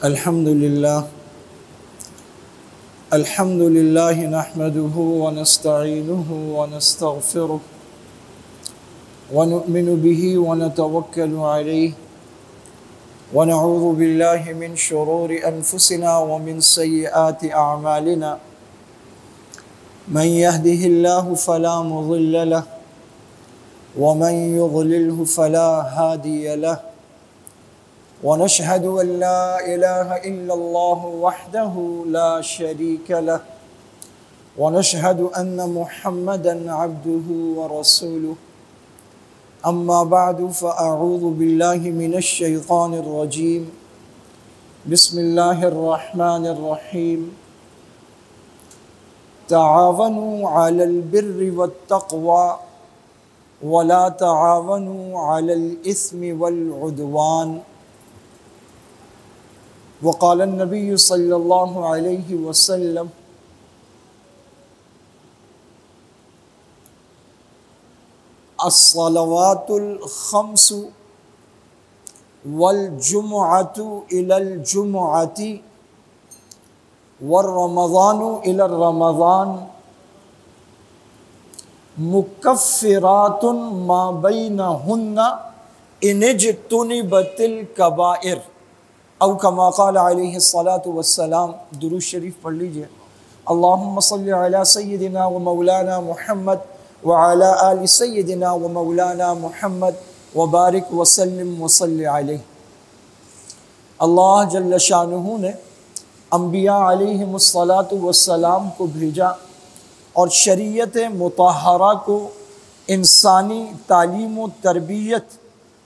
الحمد لله نحمده ونستعينه ونستغفره ونؤمن به ونتوكل عليه ونعوذ بالله من شرور أنفسنا ومن سيئات أعمالنا من يهده الله فلا مضل له ومن يضلله فلا هادي له ونشهد أن لا إله إلا الله وحده لا شريك له ونشهد أن محمدًا عبده ورسوله أما بعد فأعوذ بالله من الشيطان الرجيم بسم الله الرحمن الرحيم تعاونوا على البر والتقوى ولا تعاونوا على الإثم والعدوان وقال النبي صلى الله عليه وسلم الصلوات الخمس والجمعة إلى الجمعة والرمضان إلى الرمضان مكفرات ما بينهن إن اجتنبت الكبائر او کما قال علیہ الصلاۃ والسلام۔ درود شریف پڑھ لیجئے۔ اللہم صل علی سیدنا و مولانا محمد وعلی آل سیدنا و مولانا محمد وبارک وسلم وصلی علیہ۔ اللہ جل شانہ نے انبیاء علیہم الصلاۃ والسلام کو بھیجا اور شریعت مطہرہ کو انسانی تعلیم و تربیت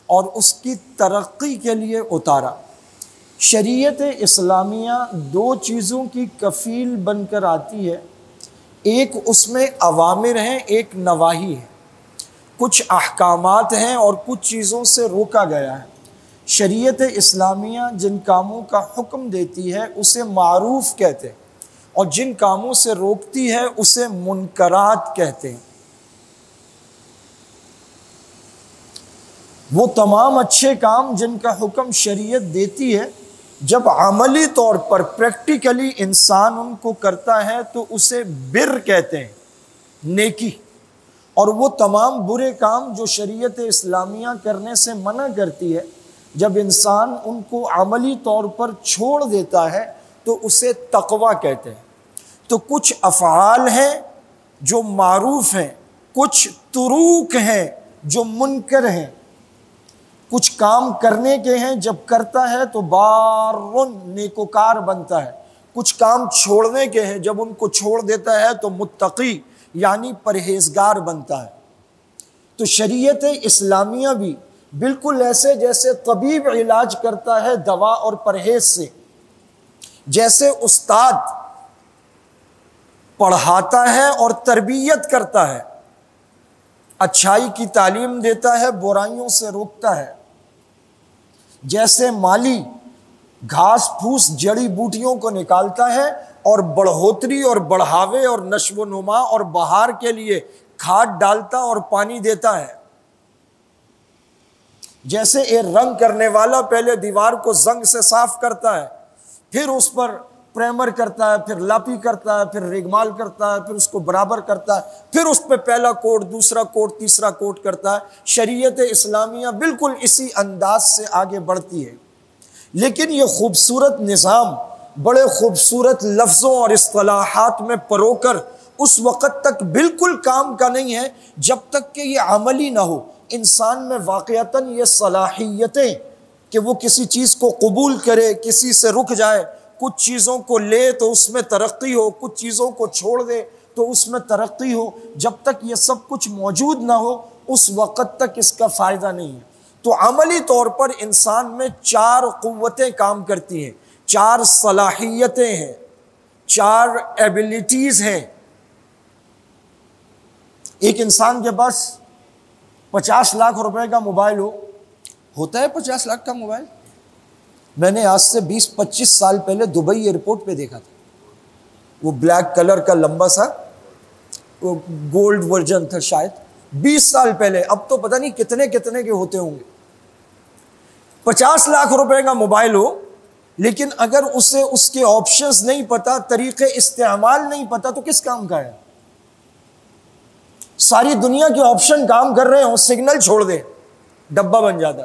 اور اس کی ترقی کے لیے اتارا۔ شریعت اسلامیہ دو چیزوں کی کفیل بن کر آتی ہے، ایک اس میں اوامر ہیں، ایک نواہی ہے، کچھ احکامات ہیں اور کچھ چیزوں سے روکا گیا ہے۔ شریعت اسلامیہ جن کاموں کا حکم دیتی ہے اسے معروف کہتے ہیں اور جن کاموں سے روکتی ہے اسے منکرات کہتے ہیں۔ وہ تمام اچھے کام جن کا حکم شریعت دیتی ہے جب عملی طور پر پریکٹیکلی انسان ان کو کرتا ہے تو اسے بر کہتے ہیں، نیکی۔ اور وہ تمام برے کام جو شریعت اسلامیہ کرنے سے منع کرتی ہے جب انسان ان کو عملی طور پر چھوڑ دیتا ہے تو اسے تقویٰ کہتے ہیں۔ تو کچھ افعال ہیں جو معروف ہیں، کچھ تروک ہیں جو منکر ہیں، کچھ کام کرنے کے ہیں جب کرتا ہے تو بارٌ نیکوکار بنتا ہے، کچھ کام چھوڑنے کے ہیں جب ان کو چھوڑ دیتا ہے تو متقی یعنی پرہیزگار بنتا ہے۔ تو شریعت اسلامیہ بھی بالکل ایسے جیسے طبیب علاج کرتا ہے دوا اور پرہیز سے، جیسے استاد پڑھاتا ہے اور تربیت کرتا ہے، اچھائی کی تعلیم دیتا ہے، برائیوں سے روکتا ہے، جیسے مالی گھاس پھوس جڑی بوٹیوں کو نکالتا ہے اور بڑھوتری اور بڑھاوے اور نشو و نما اور بہار کے لیے کھاد ڈالتا اور پانی دیتا ہے، جیسے ایک رنگ کرنے والا پہلے دیوار کو زنگ سے صاف کرتا ہے، پھر اس پر پریمر کرتا ہے، پھر لاپی کرتا ہے، پھر ریگمال کرتا ہے، پھر اس کو برابر کرتا ہے، پھر اس پہ پہلا کوٹ، دوسرا کوٹ، تیسرا کوٹ کرتا ہے۔ شریعت اسلامیہ بالکل اسی انداز سے آگے بڑھتی ہے، لیکن یہ خوبصورت نظام بڑے خوبصورت لفظوں اور اصطلاحات میں پرو کر اس وقت تک بالکل کام کا نہیں ہے جب تک کہ یہ عملی نہ ہو، انسان میں واقعتاً یہ صلاحیتیں کہ وہ کسی چیز کو قبول کرے، کسی سے رک جائے، کچھ چیزوں کو لے تو اس میں ترقی ہو، کچھ چیزوں کو چھوڑ دے تو اس میں ترقی ہو، جب تک یہ سب کچھ موجود نہ ہو اس وقت تک اس کا فائدہ نہیں ہے۔ تو عملی طور پر انسان میں چار قوتیں کام کرتی ہیں، چار صلاحیتیں ہیں، چار ایبلٹیز ہیں۔ ایک انسان کے پاس 50 لاکھ روپے کا موبائل ہوتا ہے 50 لاکھ کا موبائل؟ میں نے آج سے 20-25 سال پہلے دبئی ایئرپورٹ پہ دیکھا تھا، وہ بلیک کلر کا لمبا سا، وہ گولڈ ورژن تھا شاید، 20 سال پہلے، اب تو پتہ نہیں کتنے کے ہوتے ہوں گے۔ 50 لاکھ روپے کا موبائل ہو لیکن اگر اسے اس کے آپشنز نہیں پتا، طریقے استعمال نہیں پتا، تو کس کام کا ہے؟ ساری دنیا کے آپشن کام کر رہے ہوں، سگنل چھوڑ دے ڈبہ بن جاتا۔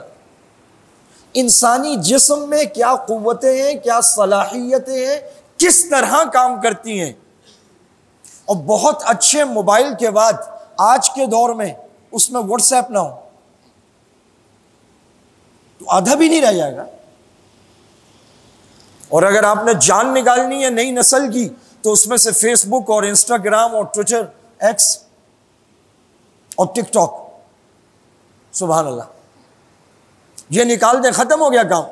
انسانی جسم میں کیا قوتیں ہیں، کیا صلاحیتیں ہیں، کس طرح کام کرتی ہیں، اور بہت اچھے موبائل کے بعد آج کے دور میں اس میں واٹس ایپ نہ ہو تو آدھا بھی نہیں رہ جائے گا۔ اور اگر آپ نے جان نکالنی ہے نئی نسل کی تو اس میں سے فیس بک اور انسٹاگرام اور ٹویٹر، ایکس اور ٹک ٹاک، سبحان اللہ، یہ نکال دیں، ختم ہو گیا کام۔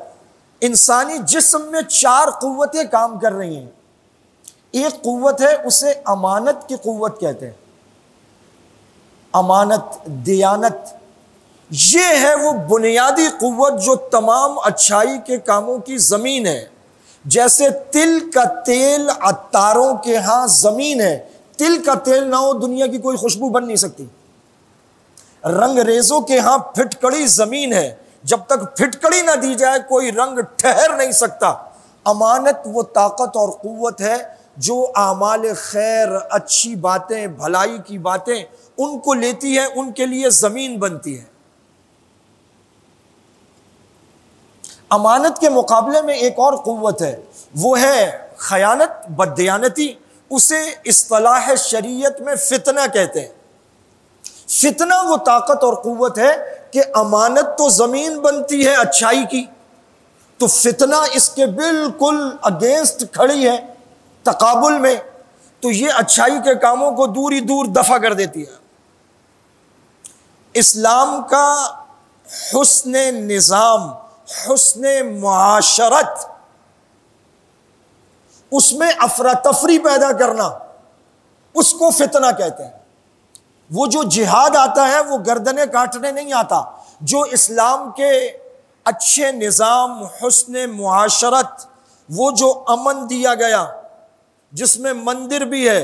انسانی جسم میں 4 قوتیں کام کر رہی ہیں۔ ایک قوت ہے، اسے امانت کی قوت کہتے ہیں، امانت، دیانت، یہ ہے وہ بنیادی قوت جو تمام اچھائی کے کاموں کی زمین ہے۔ جیسے تل کا تیل عطاروں کے ہاں زمین ہے، تل کا تیل نہ ہو دنیا کی کوئی خوشبو بن نہیں سکتی۔ رنگ ریزوں کے ہاں پھٹکڑی زمین ہے، جب تک پھٹکڑی نہ دی جائے کوئی رنگ ٹھہر نہیں سکتا۔ امانت وہ طاقت اور قوت ہے جو اعمال خیر، اچھی باتیں، بھلائی کی باتیں ان کو لیتی ہے، ان کے لیے زمین بنتی ہے۔ امانت کے مقابلے میں ایک اور قوت ہے، وہ ہے خیانت، بددیانتی، اسے اصطلاح شریعت میں فتنہ کہتے ہیں۔ فتنہ وہ طاقت اور قوت ہے کہ امانت تو زمین بنتی ہے اچھائی کی، تو فتنہ اس کے بالکل اگینسٹ کھڑی ہے تقابل میں، تو یہ اچھائی کے کاموں کو دور ہی دور دفع کر دیتی ہے۔ اسلام کا حسن نظام، حسن معاشرت، اس میں افراتفری پیدا کرنا، اس کو فتنہ کہتے ہیں۔ وہ جو جہاد آتا ہے وہ گردنیں کاٹنے نہیں آتا، جو اسلام کے اچھے نظام، حسن معاشرت، وہ جو امن دیا گیا، جس میں مندر بھی ہے،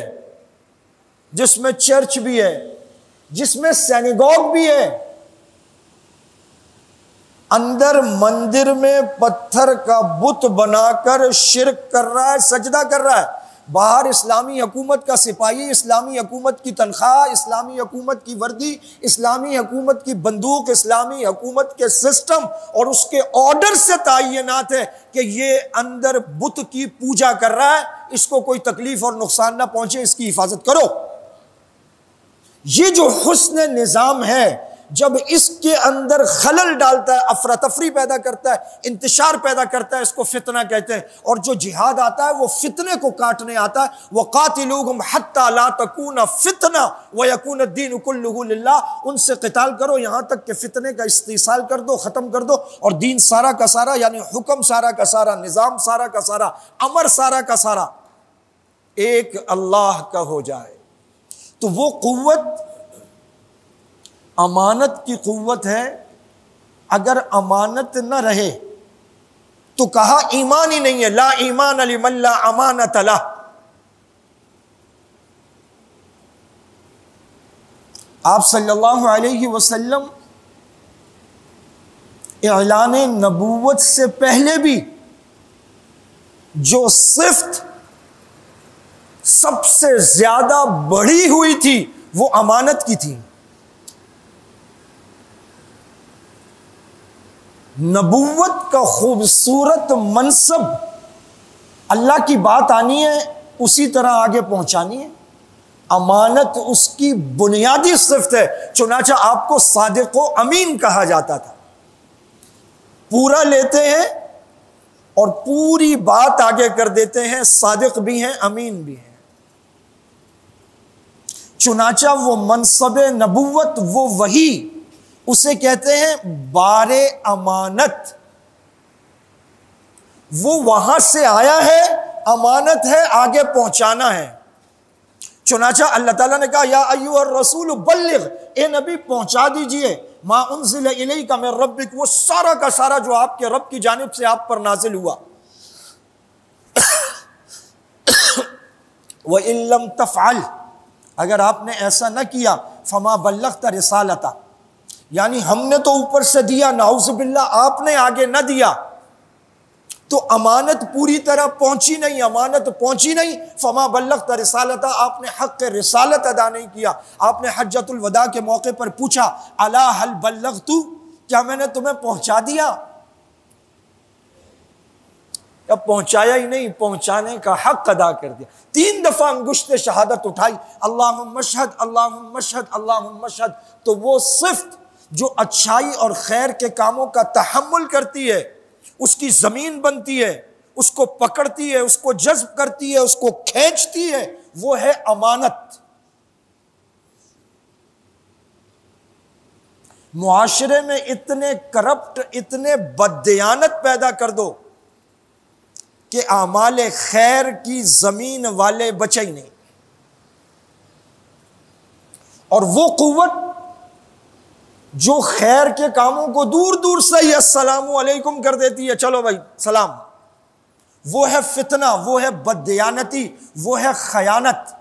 جس میں چرچ بھی ہے، جس میں سینیگوگ بھی ہے، اندر مندر میں پتھر کا بت بنا کر شرک کر رہا ہے، سجدہ کر رہا ہے، باہر اسلامی حکومت کا سپاہی، اسلامی حکومت کی تنخواہ، اسلامی حکومت کی وردی، اسلامی حکومت کی بندوق، اسلامی حکومت کے سسٹم اور اس کے آرڈر سے تعینات ہے کہ یہ اندر بت کی پوجا کر رہا ہے، اس کو کوئی تکلیف اور نقصان نہ پہنچے، اس کی حفاظت کرو۔ یہ جو حسن نظام ہے، جب اس کے اندر خلل ڈالتا ہے، افراتفری پیدا کرتا ہے، انتشار پیدا کرتا ہے، اس کو فتنہ کہتے ہیں۔ اور جو جہاد آتا ہے وہ فتنے کو کاٹنے آتا ہے۔ وَقَاتِلُوهُمْ حَتَّى لَا تَكُونَ فِتْنَةٌ وَيَكُونَ الدِّينُ كُلُّهُ لِلَّهِ، ان سے قتال کرو یہاں تک کہ فتنے کا استئصال کر دو، ختم کر دو، اور دین سارا کا سارا، یعنی حکم سارا کا سارا، نظام سارا کا سارا، امر سارا کا سارا ایک اللہ کا ہو جائے۔ تو وہ قوت امانت کی قوت ہے۔ اگر امانت نہ رہے تو کہا ایمان ہی نہیں ہے، لا ایمان لمن لا امانت لہ۔ آپ صلی اللہ علیہ وسلم اعلان نبوت سے پہلے بھی جو صفت سب سے زیادہ بڑھی ہوئی تھی وہ امانت کی تھی۔ نبوت کا خوبصورت منصب، اللہ کی بات آنی ہے اسی طرح آگے پہنچانی ہے، امانت اس کی بنیادی صفت ہے۔ چنانچہ آپ کو صادق و امین کہا جاتا تھا، پورا لیتے ہیں اور پوری بات آگے کر دیتے ہیں، صادق بھی ہیں، امین بھی ہیں۔ چنانچہ وہ منصب نبوت، وہ وحی، اسے کہتے ہیں بار امانت، وہ وہاں سے آیا ہے، امانت ہے، آگے پہنچانا ہے۔ چنانچہ اللہ تعالیٰ نے کہا یا ایھا الرسول بلغ، اے نبی پہنچا دیجئے ما انزل الیک من ربک، وہ سارا کا سارا جو آپ کے رب کی جانب سے آپ پر نازل ہوا۔ وَإِن لَّمْ تَفْعَلْ، اگر آپ نے ایسا نہ کیا، فَمَا بَلَّغْتَ رِسَالَتَهُ، یعنی ہم نے تو اوپر سے دیا، نعوذ باللہ آپ نے آگے نہ دیا، تو امانت پوری طرح پہنچی نہیں، امانت پہنچی نہیں، فما بلغت رسالتہ، آپ نے حق رسالت ادا نہیں کیا۔ آپ نے حجۃ الوداع کے موقع پر پوچھا الا هل بلغت، کیا میں نے تمہیں پہنچا دیا؟ اب پہنچایا ہی نہیں، پہنچانے کا حق ادا کر دیا۔ 3 دفعہ انگشت شہادت اٹھائی، اللہم اشہد اللہم اشہد اللہم اشہد۔ تو وہ صفت جو اچھائی اور خیر کے کاموں کا تحمل کرتی ہے، اس کی زمین بنتی ہے، اس کو پکڑتی ہے، اس کو جذب کرتی ہے، اس کو کھینچتی ہے، وہ ہے امانت۔ معاشرے میں اتنے کرپٹ، اتنے بددیانت پیدا کر دو کہ اعمال خیر کی زمین والے بچے ہی نہیں، اور وہ قوت جو خیر کے کاموں کو دور دور سے ہی السلام علیکم کر دیتی ہے، چلو بھائی سلام، وہ ہے فتنہ، وہ ہے بددیانتی، وہ ہے خیانت۔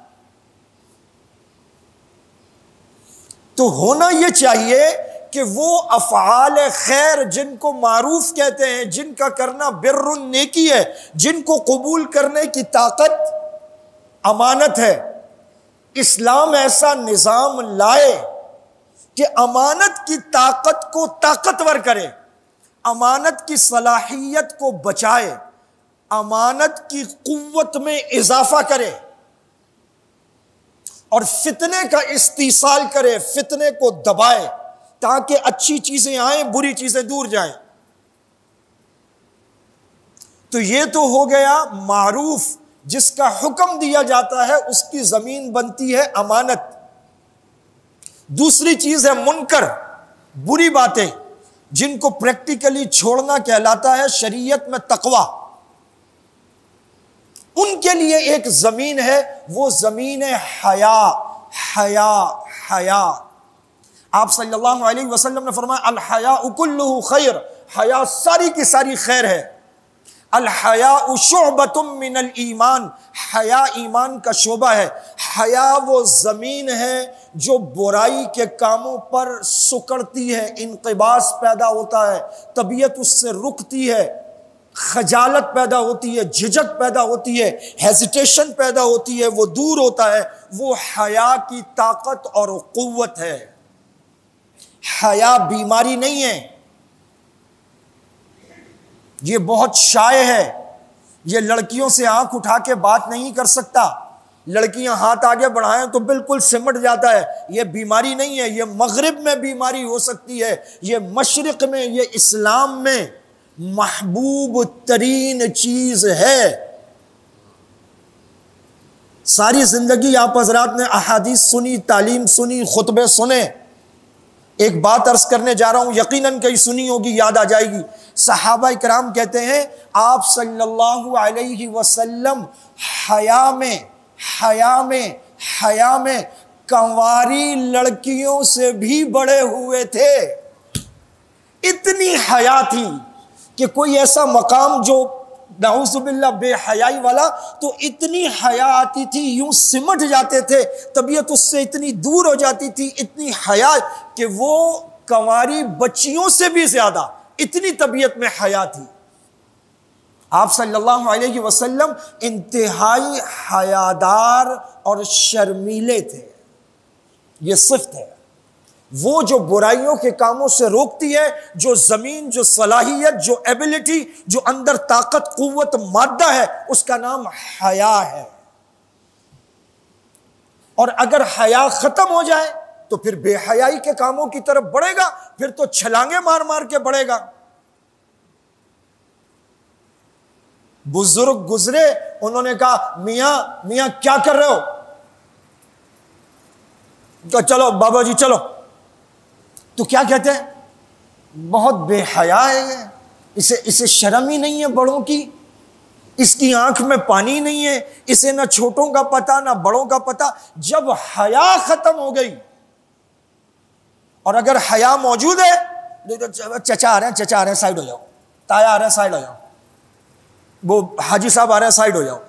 تو ہونا یہ چاہیے کہ وہ افعال خیر جن کو معروف کہتے ہیں، جن کا کرنا بر نیکی ہے، جن کو قبول کرنے کی طاقت امانت ہے، اسلام ایسا نظام لائے کہ امانت کی طاقت کو طاقتور کرے، امانت کی صلاحیت کو بچائے، امانت کی قوت میں اضافہ کرے، اور فتنے کا استیصال کرے، فتنے کو دبائے، تاکہ اچھی چیزیں آئیں، بری چیزیں دور جائیں۔ تو یہ تو ہو گیا معروف، جس کا حکم دیا جاتا ہے اس کی زمین بنتی ہے امانت۔ دوسری چیز ہے منکر، بری باتیں، جن کو پریکٹیکلی چھوڑنا کہلاتا ہے شریعت میں تقوی۔ ان کے لیے ایک زمین ہے، وہ زمین حیا، حیا، حیا۔ آپ صلی اللہ علیہ وسلم نے فرمایا الحیاء کلہ خیر، حیا ساری کی ساری خیر ہے۔ الحیاء شعبۃ من الایمان، حیا ایمان کا شعبہ ہے۔ حیا وہ زمین ہے جو برائی کے کاموں پر سکڑتی ہے، انقباض پیدا ہوتا ہے، طبیعت اس سے رکتی ہے، خجالت پیدا ہوتی ہے، جھجک پیدا ہوتی ہے، ہیزیٹیشن پیدا ہوتی ہے، وہ دور ہوتا ہے۔ وہ حیا کی طاقت اور قوت ہے۔ حیا بیماری نہیں ہے، یہ بہت شائع ہے۔ یہ لڑکیوں سے آنکھ اٹھا کے بات نہیں کر سکتا، لڑکیاں ہاتھ آگے بڑھائیں تو بالکل سمٹ جاتا ہے، یہ بیماری نہیں ہے۔ یہ مغرب میں بیماری ہو سکتی ہے، یہ مشرق میں، یہ اسلام میں محبوب ترین چیز ہے۔ ساری زندگی آپ حضرات نے احادیث سنی، تعلیم سنی، خطبے سنے۔ ایک بات عرض کرنے جا رہا ہوں، یقیناً کئی سنی ہوگی، یاد آ جائے گی۔ صحابہ کرام کہتے ہیں آپ صلی اللہ علیہ وسلم حیا میں کنواری لڑکیوں سے بھی بڑے ہوئے تھے۔ اتنی حیا تھی کہ کوئی ایسا مقام جو نعوذ باللہ بے حیائی والا، تو اتنی حیا آتی تھی، یوں سمٹ جاتے تھے، طبیعت اس سے اتنی دور ہو جاتی تھی، اتنی حیا کہ وہ کنواری بچیوں سے بھی زیادہ، اتنی طبیعت میں حیا تھی۔ آپ صلی اللہ علیہ وسلم انتہائی حیادار اور شرمیلے تھے۔ یہ صفت ہے وہ جو برائیوں کے کاموں سے روکتی ہے، جو زمین، جو صلاحیت، جو ایبلٹی، جو اندر طاقت، قوت، مادہ ہے، اس کا نام حیا ہے۔ اور اگر حیا ختم ہو جائے تو پھر بے حیائی کے کاموں کی طرف بڑھے گا، پھر تو چھلانگے مار مار کے بڑھے گا۔ بزرگ گزرے، انہوں نے کہا میاں کیا کر رہے ہو؟ تو چلو بابا جی چلو۔ تو کیا کہتے ہیں؟ بہت بے حیا ہے یہ، اسے شرم ہی نہیں ہے بڑوں کی، اس کی آنکھ میں پانی نہیں ہے، اسے نہ چھوٹوں کا پتہ نہ بڑوں کا پتہ۔ جب حیا ختم ہو گئی، اور اگر حیا موجود ہے، چچا آ رہے ہیں سائڈ ہو جاؤ، تایا آ رہے ہیں سائڈ ہو جاؤ، وہ حاجی صاحب آ رہے ہیں سائڈ ہو جاؤ۔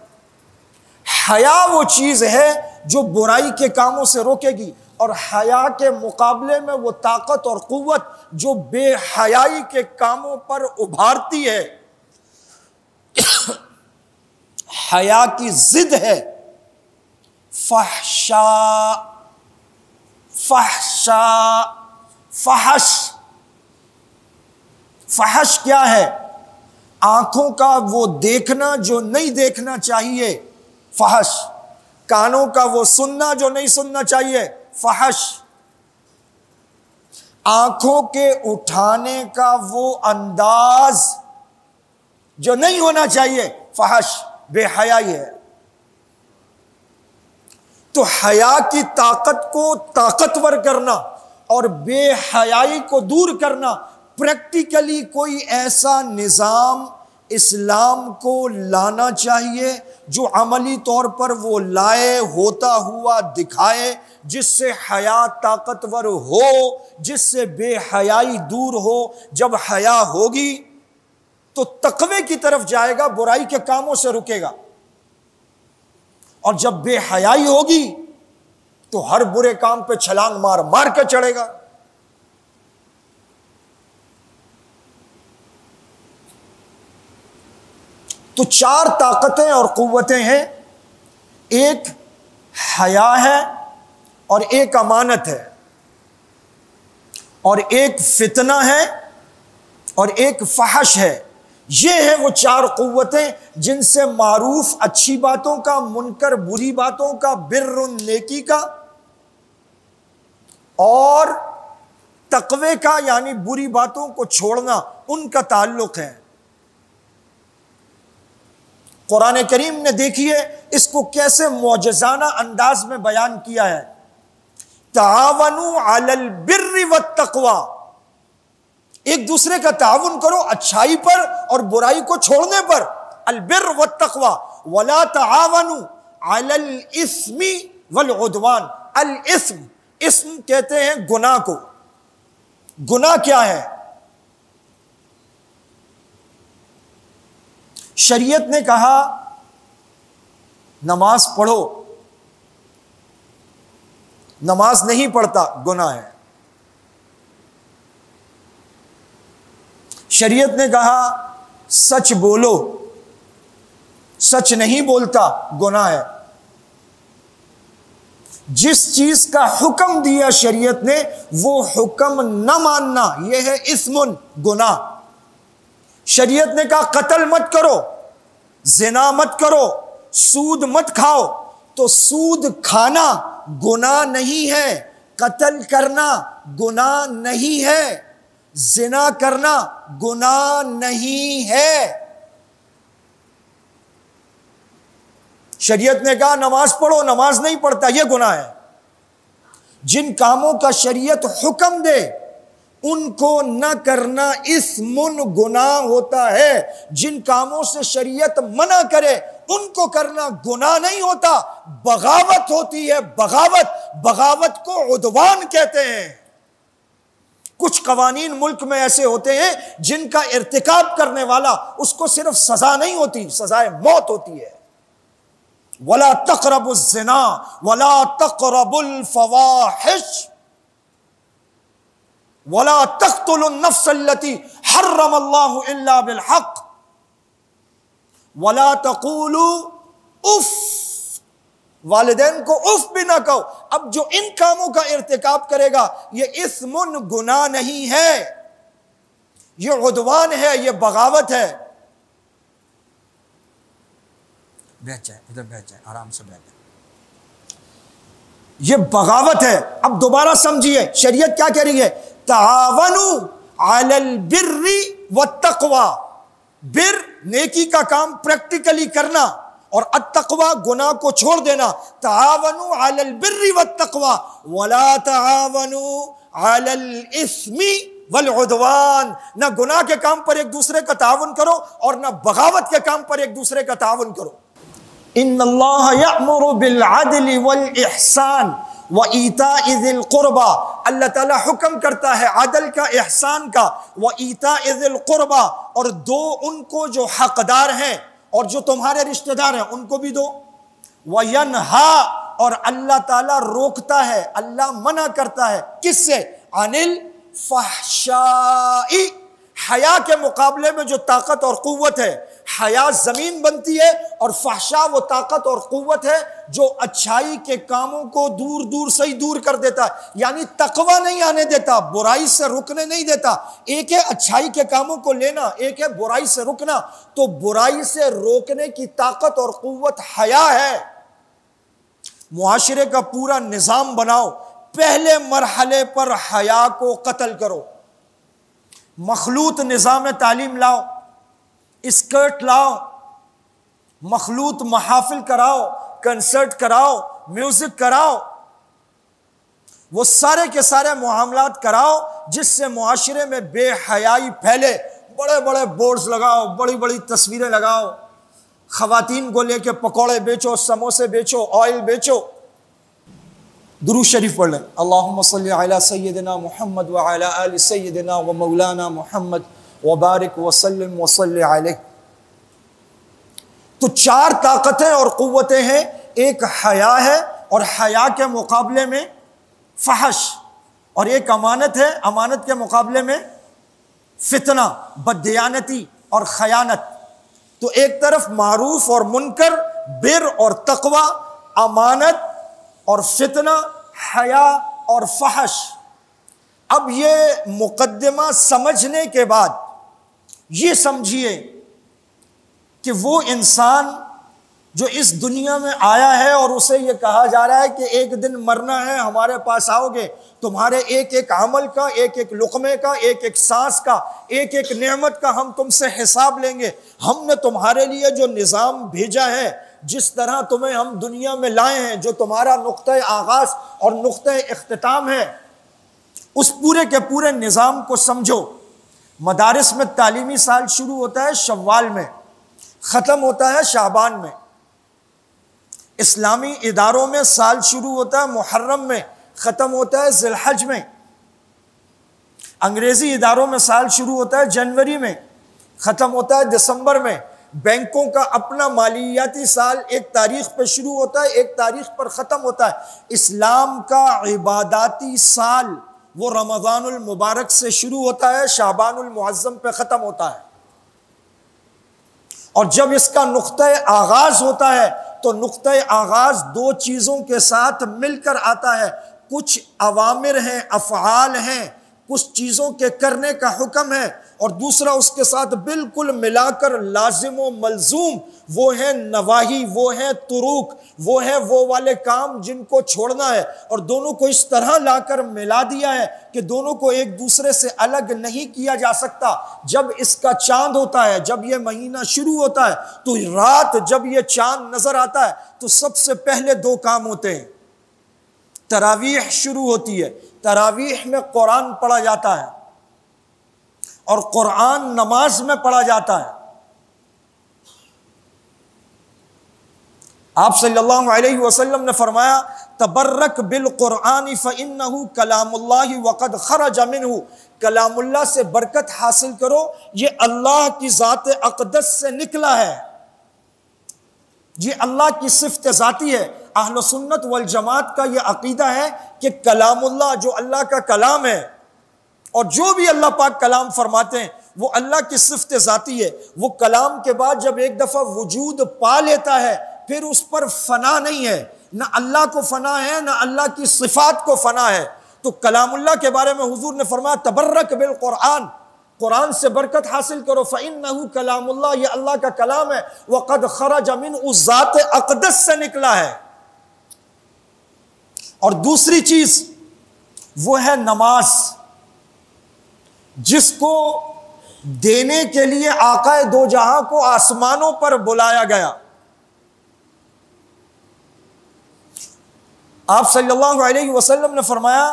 حیا وہ چیز ہے جو برائی کے کاموں سے روکے گی، اور حیا کے مقابلے میں وہ طاقت اور قوت جو بے حیائی کے کاموں پر ابھارتی ہے۔ حیا کی ضد ہے فحشاء، فحشاء، فحش۔ فحش کیا ہے؟ آنکھوں کا وہ دیکھنا جو نہیں دیکھنا چاہیے، فحش۔ کانوں کا وہ سننا جو نہیں سننا چاہیے، فحش۔ آنکھوں کے اٹھانے کا وہ انداز جو نہیں ہونا چاہیے، فحش، بے حیائی ہے۔ تو حیا کی طاقت کو طاقتور کرنا اور بے حیائی کو دور کرنا، پریکٹیکلی کوئی ایسا نظام اسلام کو لانا چاہیے جو عملی طور پر وہ لائے، ہوتا ہوا دکھائے، جس سے حیا طاقتور ہو، جس سے بے حیائی دور ہو۔ جب حیا ہوگی تو تقوی کی طرف جائے گا، برائی کے کاموں سے رکے گا، اور جب بے حیائی ہوگی تو ہر برے کام پہ چھلانگ مار مار کے چڑھے گا۔ تو 4 طاقتیں اور قوتیں ہیں، ایک حیا ہے، اور ایک امانت ہے، اور ایک فتنہ ہے، اور ایک فحش ہے۔ یہ ہیں وہ 4 قوتیں جن سے معروف اچھی باتوں کا، منکر بری باتوں کا، بر نیکی کا، اور تقوی کا یعنی بری باتوں کو چھوڑنا، ان کا تعلق ہے۔ قرآن کریم نے دیکھیے اس کو کیسے معجزانہ انداز میں بیان کیا ہے۔ تعاونوا علی البر والتقوی، ایک دوسرے کا تعاون کرو اچھائی پر اور برائی کو چھوڑنے پر، البر والتقوی، ولا تعاونوا علی الاثم والعدوان۔ الاثم، اسم کہتے ہیں گناہ کو۔ گناہ کیا ہے؟ شریعت نے کہا نماز پڑھو، نماز نہیں پڑھتا، گناہ ہے۔ شریعت نے کہا سچ بولو، سچ نہیں بولتا، گناہ ہے۔ جس چیز کا حکم دیا شریعت نے وہ حکم نہ ماننا، یہ ہے اثم، گناہ۔ شریعت نے کہا قتل مت کرو، زنا مت کرو، سود مت کھاؤ، تو سود کھانا گناہ نہیں ہے، قتل کرنا گناہ نہیں ہے، زنا کرنا گناہ نہیں ہے۔ شریعت نے کہا نماز پڑھو، نماز نہیں پڑھتا، یہ گناہ ہے۔ جن کاموں کا شریعت حکم دے ان کو نہ کرنا اثم، گناہ ہوتا ہے۔ جن کاموں سے شریعت منع کرے ان کو کرنا گناہ نہیں ہوتا، بغاوت ہوتی ہے، بغاوت۔ بغاوت کو عدوان کہتے ہیں۔ کچھ قوانین ملک میں ایسے ہوتے ہیں جن کا ارتکاب کرنے والا اس کو صرف سزا نہیں ہوتی، سزائے موت ہوتی ہے۔ وَلَا تَقْرَبُوا الزِّنَا وَلَا تَقْرَبُوا الْفَوَاحِشَ وَلَا تَقْتُلُوا النَّفْسَ الَّتِي حَرَّمَ اللَّهُ إِلَّا بِالْحَقِّ وَلَا تَقُولُوا اف، والدین کو اف بھی نہ کہو۔ اب جو ان کاموں کا ارتکاب کرے گا یہ اثم، گناہ نہیں ہے، یہ عدوان ہے، یہ بغاوت ہے۔ بیٹھ جائے، ادھر بیٹھ جائے، آرام سے بیٹھ جائے، یہ بغاوت ہے۔ اب دوبارہ سمجھیے شریعت کیا کہہ رہی ہے؟ تعاونوا علی البر والتقوی، بر نیکی کا کام پریکٹیکلی کرنا، اور التقوی گناہ کو چھوڑ دینا۔ تعاونوا علی البر والتقوی ولا تعاونوا علی الاثم والعدوان، نہ گناہ کے کام پر ایک دوسرے کا تعاون کرو اور نہ بغاوت کے کام پر ایک دوسرے کا تعاون کرو۔ ان اللہ یأمر بالعدل والاحسان وایتاء ذی القربى، اللہ تعالیٰ حکم کرتا ہے عدل کا، احسان کا، وایتاء ذی القربى، اور دو ان کو جو حقدار ہیں اور جو تمہارے رشتہ دار ہیں ان کو بھی دو۔ وینہا، اور اللہ تعالیٰ روکتا ہے، اللہ منع کرتا ہے، کس سے؟ عن الفحشاء، حیا کے مقابلے میں جو طاقت اور قوت ہے، حیا زمین بنتی ہے، اور فحشا وہ طاقت اور قوت ہے جو اچھائی کے کاموں کو دور دور سے ہی دور کر دیتا ہے، یعنی تقوی نہیں آنے دیتا، برائی سے رکنے نہیں دیتا۔ ایک ہے اچھائی کے کاموں کو لینا، ایک ہے برائی سے رکنا، تو برائی سے روکنے کی طاقت اور قوت حیا ہے۔ معاشرے کا پورا نظام بناؤ، پہلے مرحلے پر حیا کو قتل کرو۔ مخلوط نظام تعلیم لاؤ، اسکرٹ لاؤ، مخلوط محافل کراؤ، کنسرٹ کراؤ، میوزک کراؤ، وہ سارے کے سارے معاملات کراؤ جس سے معاشرے میں بے حیائی پھیلے۔ بڑے بڑے بورڈز لگاؤ، بڑی بڑی تصویریں لگاؤ، خواتین کو لے کے پکوڑے بیچو، سموسے بیچو، آئل بیچو۔ درود شریف پڑھ لیں، اللہم صلی علی سیدنا محمد وعلی آل سیدنا و مولانا محمد وبارک وسلم وصلی علیہ۔ تو 4 طاقتیں اور قوتیں ہیں، ایک حیا ہے اور حیا کے مقابلے میں فحش، اور ایک امانت ہے، امانت کے مقابلے میں فتنہ، بددیانتی اور خیانت۔ تو ایک طرف معروف اور منکر، بر اور تقوی، امانت اور فتنہ، حیا اور فحش۔ اب یہ مقدمہ سمجھنے کے بعد یہ سمجھیے کہ وہ انسان جو اس دنیا میں آیا ہے اور اسے یہ کہا جا رہا ہے کہ ایک دن مرنا ہے، ہمارے پاس آؤ گے، تمہارے ایک ایک عمل کا، ایک ایک لقمے کا، ایک ایک سانس کا، ایک ایک نعمت کا ہم تم سے حساب لیں گے۔ ہم نے تمہارے لیے جو نظام بھیجا ہے، جس طرح تمہیں ہم دنیا میں لائے ہیں، جو تمہارا نقطہ آغاز اور نقطہ اختتام ہے، اس پورے کے پورے نظام کو سمجھو۔ مدارس میں تعلیمی سال شروع ہوتا ہے شوال میں، ختم ہوتا ہے شعبان میں۔ اسلامی اداروں میں سال شروع ہوتا ہے محرم میں، ختم ہوتا ہے ذی الحج میں۔ انگریزی اداروں میں سال شروع ہوتا ہے جنوری میں، ختم ہوتا ہے دسمبر میں۔ بینکوں کا اپنا مالیاتی سال ایک تاریخ پر شروع ہوتا ہے، ایک تاریخ پر ختم ہوتا ہے۔ اسلام کا عباداتی سال وہ رمضان المبارک سے شروع ہوتا ہے، شعبان المعظم پہ ختم ہوتا ہے۔ اور جب اس کا نقطہ آغاز ہوتا ہے تو نقطہ آغاز 2 چیزوں کے ساتھ مل کر آتا ہے، کچھ اوامر ہیں، افعال ہیں، کچھ چیزوں کے کرنے کا حکم ہے، اور دوسرا اس کے ساتھ بالکل ملا کر لازم و ملزوم، وہ ہیں نواہی، وہ ہیں تروک، وہ ہیں وہ والے کام جن کو چھوڑنا ہے۔ اور دونوں کو اس طرح لا کر ملا دیا ہے کہ دونوں کو ایک دوسرے سے الگ نہیں کیا جا سکتا۔ جب اس کا چاند ہوتا ہے، جب یہ مہینہ شروع ہوتا ہے، تو رات جب یہ چاند نظر آتا ہے تو سب سے پہلے 2 کام ہوتے ہیں۔ تراویح شروع ہوتی ہے، تراویح میں قرآن پڑھا جاتا ہے، اور قرآن نماز میں پڑھا جاتا ہے۔ آپ صلی اللہ علیہ وسلم نے فرمایا تبرک بالقرآن فإنہ کلام اللہ وقد خرج منہ، کلام اللہ سے برکت حاصل کرو، یہ اللہ کی ذات اقدس سے نکلا ہے، یہ اللہ کی صفت ذاتی ہے۔ اہل سنت والجماعت کا یہ عقیدہ ہے کہ کلام اللہ جو اللہ کا کلام ہے، اور جو بھی اللہ پاک کلام فرماتے ہیں وہ اللہ کی صفت ذاتی ہے۔ وہ کلام کے بعد جب ایک دفعہ وجود پا لیتا ہے پھر اس پر فنا نہیں ہے، نہ اللہ کو فنا ہے نہ اللہ کی صفات کو فنا ہے۔ تو کلام اللہ کے بارے میں حضور نے فرمایا تبرک بالقرآن، قرآن سے برکت حاصل کرو، فإنہ کلام اللہ، یہ اللہ کا کلام ہے، وقد خرج من، اس ذات اقدس سے نکلا ہے۔ اور دوسری چیز وہ ہے نماز، جس کو دینے کے لیے آقا دو جہاں کو آسمانوں پر بلایا گیا۔ آپ صلی اللہ علیہ وسلم نے فرمایا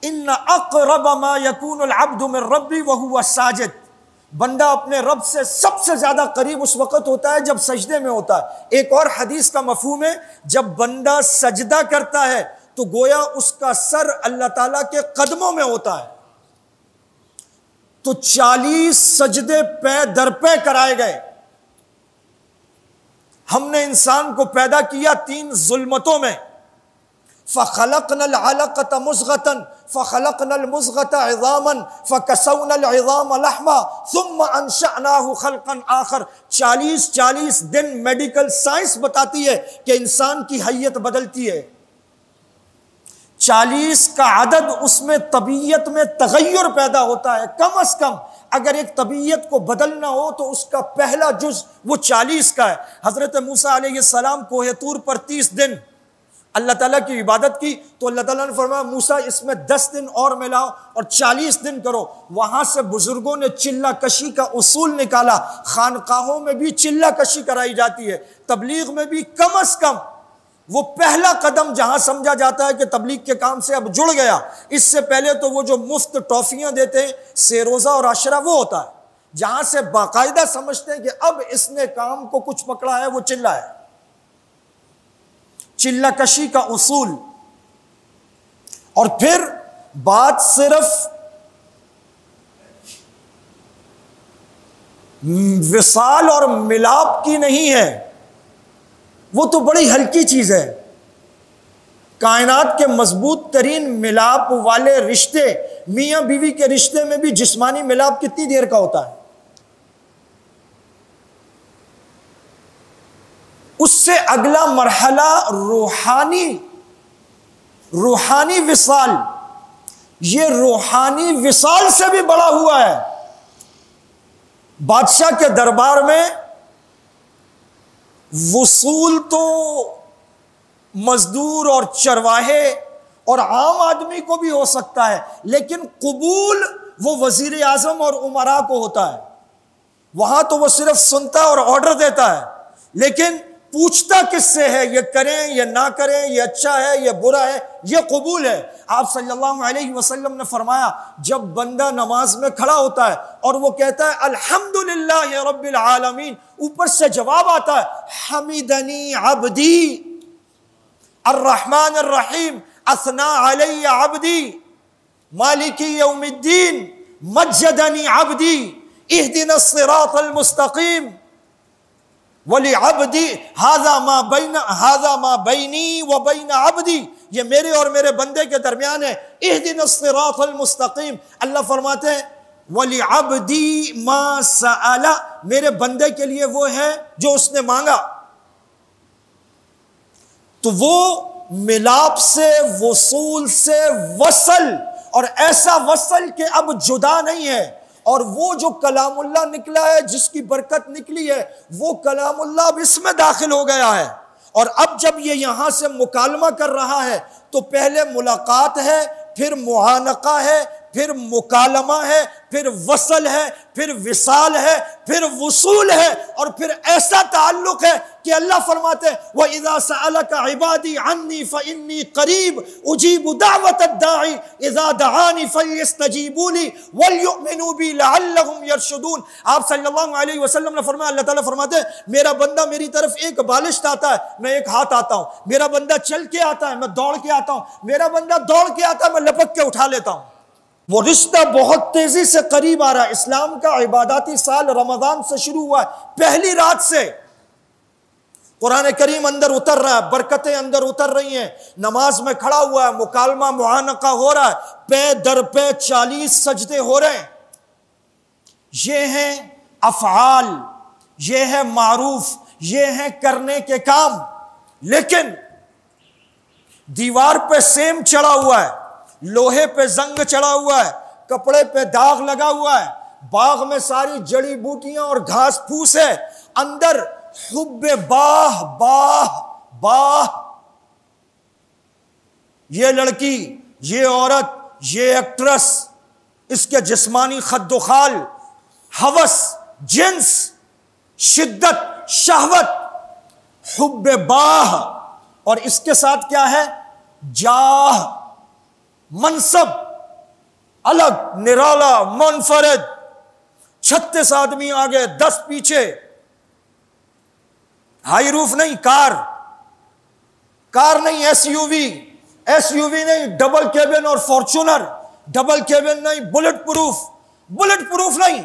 ان اقرب ما یکون العبد من ربی وہو ساجد، بندہ اپنے رب سے سب سے زیادہ قریب اس وقت ہوتا ہے جب سجدے میں ہوتا ہے۔ ایک اور حدیث کا مفہوم ہے جب بندہ سجدہ کرتا ہے تو گویا اس کا سر اللہ تعالیٰ کے قدموں میں ہوتا ہے۔ تو 40 سجدے پہ در پہ کرائے گئے۔ ہم نے انسان کو پیدا کیا 3 ظلمتوں میں، فخلقنا العلقة مضغة فخلقنا المضغة عظاما فكسونا العظام لحما ثم انشأناه خلقا آخر. 40 دن میڈیکل سائنس بتاتی ہے کہ انسان کی حیت بدلتی ہے. 40 کا عدد، اس میں طبیعت میں تغیر پیدا ہوتا ہے. کم از کم اگر ایک طبیعت کو بدلنا ہو تو اس کا پہلا جز وہ 40 کا ہے. حضرت موسیٰ علیہ السلام کوہ طور پر 30 دن اللہ تعالیٰ کی عبادت کی تو اللہ تعالیٰ نے فرمایا موسیٰ اس میں 10 دن اور ملاؤ اور 40 دن کرو. وہاں سے بزرگوں نے چلہ کشی کا اصول نکالا. خانقاہوں میں بھی چلہ کشی کرائی جاتی ہے، تبلیغ میں بھی کم از کم وہ پہلا قدم جہاں سمجھا جاتا ہے کہ تبلیغ کے کام سے اب جڑ گیا. اس سے پہلے تو وہ جو مفت ٹافیاں دیتے ہیں سیروزہ اور عشرہ وہ ہوتا ہے. جہاں سے باقاعدہ سمجھتے ہیں کہ اب اس نے کام کو کچھ پکڑا ہے وہ چلہ ہے. چلہ کشی کا اصول. اور پھر بات صرف وصال اور ملاپ کی نہیں ہے، وہ تو بڑی ہلکی چیز ہے. کائنات کے مضبوط ترین ملاپ والے رشتے، میاں بیوی کے رشتے میں بھی جسمانی ملاپ کتنی دیر کا ہوتا ہے؟ اس سے اگلا مرحلہ روحانی وصال. یہ روحانی وصال سے بھی بڑا ہوا ہے. بادشاہ کے دربار میں وصول تو مزدور اور چرواہے اور عام آدمی کو بھی ہو سکتا ہے، لیکن قبول وہ وزیر اعظم اور امراء کو ہوتا ہے. وہاں تو وہ صرف سنتا اور آرڈر دیتا ہے، لیکن پوچھتا کس سے ہے، یہ کریں یا نہ کریں، یہ اچھا ہے یہ برا ہے، یہ قبول ہے. آپ صلی اللہ علیہ وسلم نے فرمایا جب بندہ نماز میں کھڑا ہوتا ہے اور وہ کہتا ہے الحمدللہ رب العالمین، اوپر سے جواب آتا ہے حمیدنی عبدی الرحمن الرحیم اثنا علی عبدی مالکی یوم الدین مجدنی عبدی اہدنا الصراط المستقیم وَلِعَبْدِ هَذَا مَا بَيْنِي وَبَيْنَ عَبْدِي، یہ میرے اور میرے بندے کے درمیان ہے. اِهْدِنَا الصِّرَاطَ الْمُسْتَقِيمِ. اللہ فرماتے ہیں وَلِعَبْدِي مَا سَأَلَ، میرے بندے کے لیے وہ ہے جو اس نے مانگا. تو وہ ملاپ سے، وصول سے وصل، اور ایسا وصل کہ اب جدا نہیں ہے. اور وہ جو کلام اللہ نکلا ہے، جس کی برکت نکلی ہے، وہ کلام اللہ اب اس میں داخل ہو گیا ہے. اور اب جب یہ یہاں سے مکالمہ کر رہا ہے تو پہلے ملاقات ہے، پھر معانقہ ہے، پھر مکالمہ ہے، پھر وصل ہے، پھر وصال ہے، پھر وصول ہے، اور پھر ایسا تعلق ہے کہ اللہ فرماتے ہیں وَإِذَا سَأَلَكَ عِبَادِي عَنِّي فَإِنِّي قَرِيبٌ أُجِيبُ دَعْوَةَ الدَّاعِ إِذَا دَعَانِ فَلْيَسْتَجِيبُوا لِي وَلْيُؤْمِنُوا بِي لَعَلَّهُمْ يَرْشُدُونَ. آپ صلی اللہ علیہ وسلم نے فرمایا، اللہ تعالیٰ فرماتے ہیں میرا بندہ میری طرف ایک بالشت آتا ہے میں ایک ہاتھ آتا ہوں، میرا بندہ چل کے آتا ہے میں دوڑ کے آتا ہوں، میرا بندہ دوڑ کے آتا ہے میں لپک کے اٹھا لیتا ہوں. وہ رشتہ بہت تیزی سے قریب آ رہا ہے. اسلام کا عباداتی سال رمضان سے شروع ہوا ہے. پہلی رات سے قرآن کریم اندر اتر رہا ہے، برکتیں اندر اتر رہی ہیں. نماز میں کھڑا ہوا ہے، مکالمہ معانقہ ہو رہا ہے، پے در پے 40 سجدے ہو رہے ہیں. یہ ہیں افعال، یہ ہے معروف، یہ ہیں کرنے کے کام. لیکن دیوار پہ سیم چڑھا ہوا ہے، لوہے پہ زنگ چڑھا ہوا ہے، کپڑے پہ داغ لگا ہوا ہے، باغ میں ساری جڑی بوٹیاں اور گھاس پھوس ہے، اندر حب باہ باہ باہ. یہ لڑکی، یہ عورت، یہ ایکٹریس، اس کے جسمانی خد و خال، ہوس، جنس، شدت، شہوت، حب باہ. اور اس کے ساتھ کیا ہے؟ جاہ، منصب، الگ نرالا منفرد. 36 آدمی آگے 10 پیچھے. ہائی روف نہیں، کار نہیں، ایس یو وی نہیں، ڈبل کیبن اور فارچونر، ڈبل کیبن نہیں، بلٹ پروف نہیں.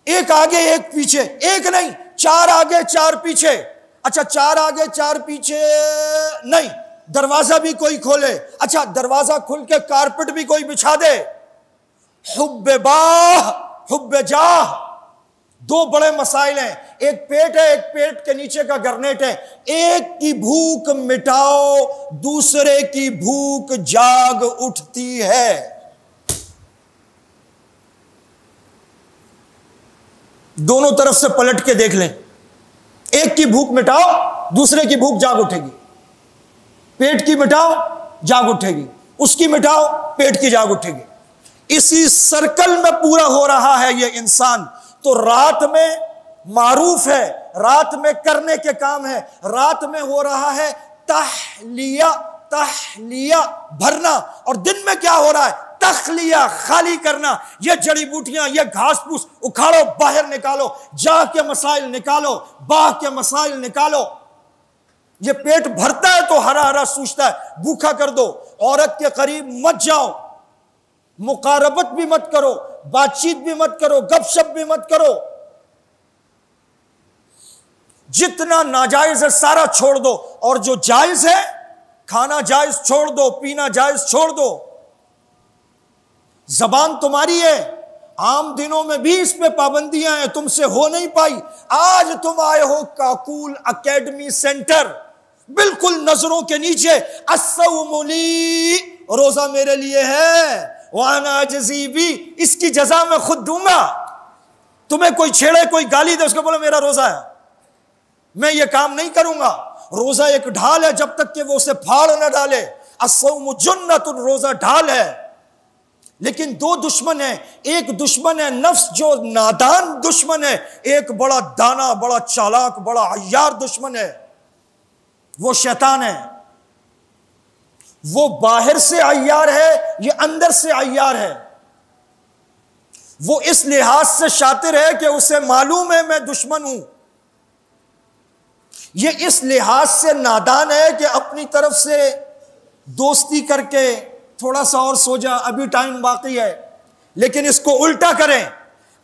ایک آگے ایک پیچھے، ایک نہیں 4 آگے 4 پیچھے. اچھا 4 آگے 4 پیچھے نہیں، دروازہ بھی کوئی کھولے، اچھا دروازہ کھل کے کارپٹ بھی کوئی بچھا دے، حب باہ حب جاہ، دو بڑے مسائل ہیں، ایک پیٹ ہے، ایک پیٹ کے نیچے کا گرنیٹ ہے، ایک کی بھوک مٹاؤ دوسرے کی بھوک جاگ اٹھتی ہے۔ دونوں طرف سے پلٹ کے دیکھ لیں، ایک کی بھوک مٹاؤ دوسرے کی بھوک جاگ اٹھے گی، پیٹ کی مٹاؤ جاگ اٹھے گی، اس کی مٹاؤ پیٹ کی جاگ اٹھے گی۔ اسی سرکل میں پورا ہو رہا ہے یہ انسان۔ تو رات میں معروف ہے، رات میں کرنے کے کام ہے، رات میں ہو رہا ہے تحلیہ بھرنا، اور دن میں کیا ہو رہا ہے؟ تخلیہ، خالی کرنا۔ یہ جڑی بوٹیاں، یہ گھاس پھوس اکھاڑو، باہر نکالو، جا کے مسائل نکالو، باہ کے مسائل نکالو۔ یہ پیٹ بھرتا ہے تو ہرا ہرا سوچتا ہے، بھوکا کر دو۔ عورت کے قریب مت جاؤ، مقاربت بھی مت کرو، بات چیت بھی مت کرو، گپ شپ بھی مت کرو، جتنا ناجائز ہے سارا چھوڑ دو، اور جو جائز ہے، کھانا جائز چھوڑ دو، پینا جائز چھوڑ دو۔ زبان تمہاری ہے، عام دنوں میں بھی اس پہ پابندیاں ہیں، تم سے ہو نہیں پائی۔ آج تم آئے ہو کاکول اکیڈمی سینٹر، بالکل نظروں کے نیچے، الصوم لی، روزہ میرے لیے ہے، وانا اجزی بھی، اس کی جزا میں خود دوں گا۔ تمہیں کوئی چھیڑے، کوئی گالی دے، اس کو بولو میرا روزہ ہے، میں یہ کام نہیں کروں گا۔ روزہ ایک ڈھال ہے، جب تک کہ وہ اسے پھاڑ نہ ڈالے۔ الصوم جنۃ، روزہ ڈھال ہے، لیکن دو دشمن ہیں، ایک دشمن ہے نفس جو نادان دشمن ہے، ایک بڑا دانا، بڑا چالاک، بڑا عیار دشمن ہے، وہ شیطان ہے۔ وہ باہر سے عیار ہے، یہ اندر سے عیار ہے۔ وہ اس لحاظ سے شاطر ہے کہ اسے معلوم ہے میں دشمن ہوں، یہ اس لحاظ سے نادان ہے کہ اپنی طرف سے دوستی کر کے تھوڑا سا اور سو جا، ابھی ٹائم باقی ہے۔ لیکن اس کو الٹا کریں،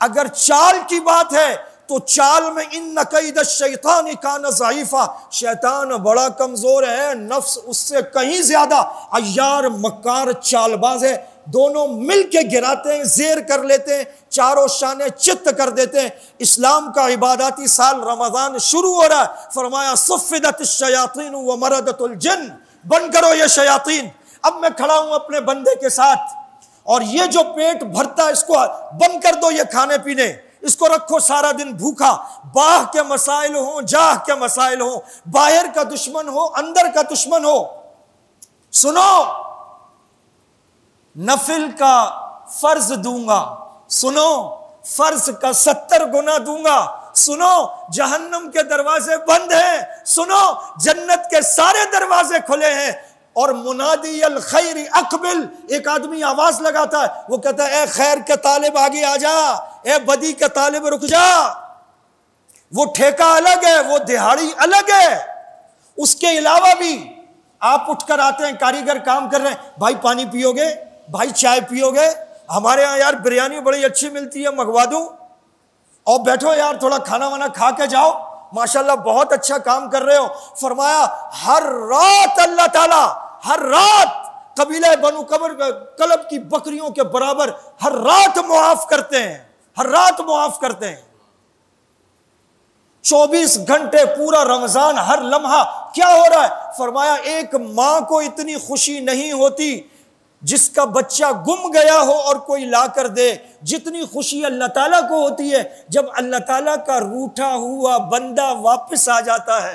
اگر چال کی بات ہے تو چال میں ان کید الشیطان کان ضعیفا، شیطان بڑا کمزور ہے، نفس اس سے کہیں زیادہ عیار مکار چال باز ہے۔ دونوں مل کے گراتے ہیں، زیر کر لیتے ہیں، چاروں شانے چت کر دیتے ہیں۔ اسلام کا عباداتی سال رمضان شروع ہو رہا ہے، فرمایا صفدت الشیاطین ومردت الجن، بند کرو یہ شیاطین، اب میں کھڑا ہوں اپنے بندے کے ساتھ، اور یہ جو پیٹ بھرتا ہے اس کو بند کر دو، یہ کھانے پینے، اس کو رکھو سارا دن بھوکا۔ باہ کے مسائل ہوں، جاہ کے مسائل ہوں، باہر کا دشمن ہو، اندر کا دشمن ہو، سنو نفل کا فرض دوں گا، سنو فرض کا 70 گنا دوں گا، سنو جہنم کے دروازے بند ہیں، سنو جنت کے سارے دروازے کھلے ہیں۔ اور منادی الخیر اقبل، ایک آدمی آواز لگاتا ہے، وہ کہتا ہے اے خیر کے طالب آگے آ جا، اے بدی کے طالب رک جا۔ وہ ٹھیکہ الگ ہے، وہ دہاڑی الگ ہے۔ اس کے علاوہ بھی آپ اٹھ کر آتے ہیں، کاریگر کام کر رہے ہیں، بھائی پانی پیو گے، بھائی چائے پیو گے، ہمارے ہاں یار بریانی بڑی اچھی ملتی ہے، منگوا دوں، اور بیٹھو یار تھوڑا کھانا وانا کھا کے جاؤ، ماشاءاللہ بہت اچھا کام کر رہے ہو۔ فرمایا ہر رات اللہ تعالیٰ، ہر رات قبیلہ بنو کلب کی بکریوں کے برابر ہر رات معاف کرتے ہیں، ہر رات معاف کرتے ہیں۔ 24 گھنٹے پورا رمضان، ہر لمحہ کیا ہو رہا ہے؟ فرمایا ایک ماں کو اتنی خوشی نہیں ہوتی جس کا بچہ گم گیا ہو اور کوئی لا کر دے، جتنی خوشی اللہ تعالیٰ کو ہوتی ہے جب اللہ تعالیٰ کا روٹھا ہوا بندہ واپس آ جاتا ہے۔